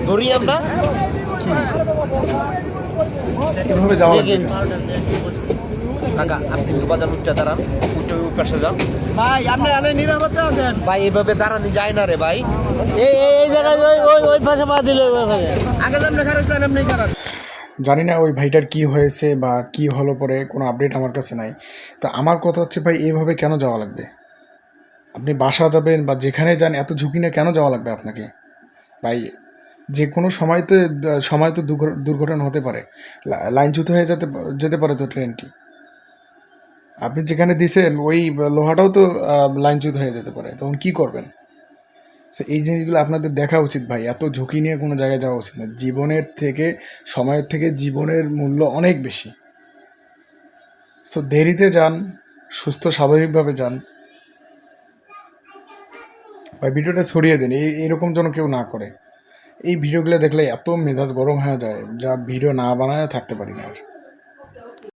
ধরি আমরা কিভাবে যাওয়া লাগবে? কাকা আপনি বাজার উচ্চা দাঁড়ান, উচ্চ পাশে যান ভাই আপনি আলে নিরাপত্তা আছেন ভাই, এভাবে দাঁড়ানি যায় না রে ভাই। এই জায়গায় ওই পাশে পা দিলে ওই পাশে আগে আপনি খারাপ চান আপনি খারাপ জানি না ওই ভাইটার কি হয়েছে বা কি হলো, পরে কোনো আপডেট আমার কাছে নাই। তো আমার কথা হচ্ছে ভাই, এইভাবে কেন যাওয়া লাগবে? আপনি বাসা যাবেন বা যেখানে যান, এত ঝুঁকি নিয়ে কেন যাওয়া লাগবে আপনাকে ভাই? যে কোনো সময় তো দুর্ঘটনা হতে পারে, লাইনচ্যুত হয়ে যেতে পারে তো ট্রেনটি। আপনি যেখানে দিছেন ওই লোহাটাও তো লাইনচ্যুত হয়ে যেতে পারে, তখন কি করবেন? সো এই জিনিসগুলো আপনাদের দেখা উচিত ভাই। এত ঝুঁকি নিয়ে কোনো জায়গায় যাওয়া উচিত না। সময়ের থেকে জীবনের মূল্য অনেক বেশি। সো দেরিতে যান, সুস্থ স্বাভাবিকভাবে যান ভাই। ভিডিওটা ছড়িয়ে দিন, এরকম যেন কেউ না করে। এই ভিডিওগুলো দেখলে এত মেজাজ গরম হয়ে যায়, যা ভিডিও না বানায় থাকতে পারি না আর।